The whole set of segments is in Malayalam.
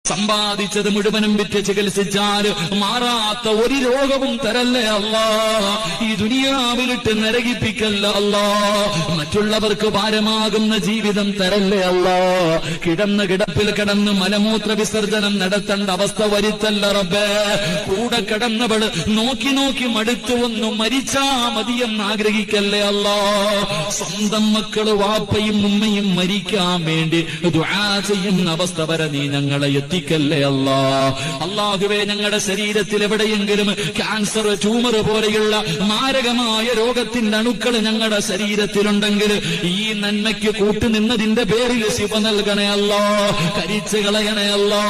സമ്പാദിച്ചത് മുഴുവനും വിറ്റ് ചികിത്സിച്ചാൽ മാറാത്ത ഒരു രോഗവും തരല്ലേ അല്ലാ. ഈ ദുനിയാവിലിട്ട് നരകിപ്പിക്കല്ല അല്ലാ. മറ്റുള്ളവർക്ക് ഭാരമാകുന്ന ജീവിതം തരല്ലേ അല്ലാ. കിടന്ന് കിടപ്പിൽ കിടന്ന് മലമൂത്ര വിസർജനം നടത്തേണ്ട അവസ്ഥ വരുത്തല്ല റബ്ബേ. കൂടെ കിടന്നവൾ നോക്കി നോക്കി മടുത്തു വന്നു മരിച്ചാ മതിയെന്ന് ആഗ്രഹിക്കല്ലേ അല്ലാ. സ്വന്തം മക്കള് വാപ്പയും ഉമ്മയും മരിക്കാൻ വേണ്ടി ദുആ ചെയ്യുന്ന അവസ്ഥ വരെ നീ ഞങ്ങളെ എത്തിക്കല്ലേ അല്ലാ. അല്ലാഹുവേ, ഞങ്ങളുടെ ശരീരത്തിൽ എവിടെയെങ്കിലും ക്യാൻസർ, ട്യൂമർ പോലെയുള്ള മാരകമായ രോഗത്തിന്റെ അണുക്കൾ ഞങ്ങളുടെ ശരീരത്തിലുണ്ടെങ്കിൽ ഈ നന്മയ്ക്ക് കൂട്ടുനിന്നതിന്റെ പേരിൽ ശിഫ നൽകണേ അല്ലാ. കരിച്ചു കളയണേ അല്ലാ.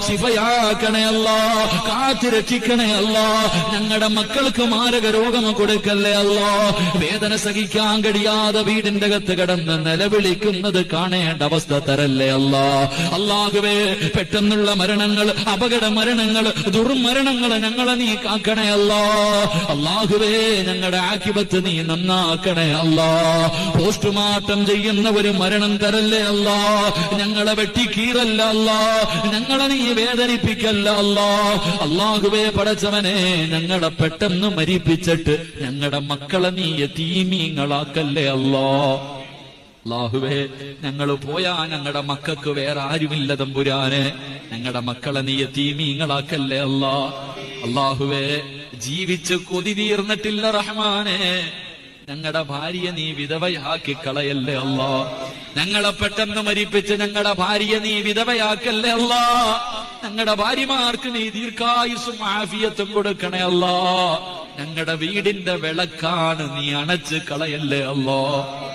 ശിഫയാക്കണേ അല്ലാ. കാത്തു രക്ഷിക്കണേ അല്ലാ. ഞങ്ങളുടെ മക്കൾക്ക് മാരക രോഗം കൊടുക്കല്ലേ അല്ലാ. വേദന സഹിക്കാൻ കഴിയാതെ വീടിന്റെ അകത്ത് കിടന്ന് നിലവിളിക്കുന്നത് കാണേണ്ട അവസ്ഥ തരല്ലേ അല്ലാ. അല്ലാഹുവേ, പെട്ടെന്നുള്ള മരണങ്ങൾ, അപകട മരണങ്ങൾ, ദുർമരണങ്ങൾ ഞങ്ങളെ നീ കാക്കണേ അല്ലാ. അല്ലാഹുവേ, ഞങ്ങളുടെ ആഖിബത്ത് നീ നന്നാക്കണേ അല്ലാ. പോസ്റ്റ്മോർട്ടം ചെയ്യുന്ന ഒരു മരണം തരല്ലേ അല്ലാ. ഞങ്ങളെ വെട്ടിക്കീറല്ല അല്ലാ. ഞങ്ങളെ നീ വേദനിപ്പിക്കല്ല അല്ലാ. അല്ലാഹുവേ, പടച്ചവനെ, ഞങ്ങളെ പെട്ടെന്ന് മരിപ്പിച്ചിട്ട് ഞങ്ങളുടെ മക്കളെ നീ യതീമീങ്ങളാക്കല്ലേ അല്ലാ. അല്ലാഹുവേ, ഞങ്ങൾ പോയാ ഞങ്ങളുടെ മക്കൾക്ക് വേറെ ആരുമില്ല തമ്പുരാനെ. ഞങ്ങളുടെ മക്കളെ നീ യതീമീങ്ങളാക്കല്ലേ അല്ലാ. അല്ലാഹുവേ, ജീവിച്ച് കൊതി തീർന്നിട്ടില്ല റഹ്മാനെ. ഞങ്ങളുടെ ഭാര്യയെ നീ വിധവയാക്കി കളയല്ലേ അല്ലാ. ഞങ്ങളെ പെട്ടെന്ന് മരിപ്പിച്ച് ഞങ്ങളുടെ ഭാര്യയെ നീ വിധവയാക്കല്ലേ അല്ലാ. ഞങ്ങളുടെ ഭാര്യമാർക്ക് നീ ദീർഘായുസ്സും ആഫിയത്തും കൊടുക്കണേ അല്ലാ. ഞങ്ങളുടെ വീടിന്റെ വിളക്കാണ് നീ അണച്ച് കളയല്ലേ അല്ലാ.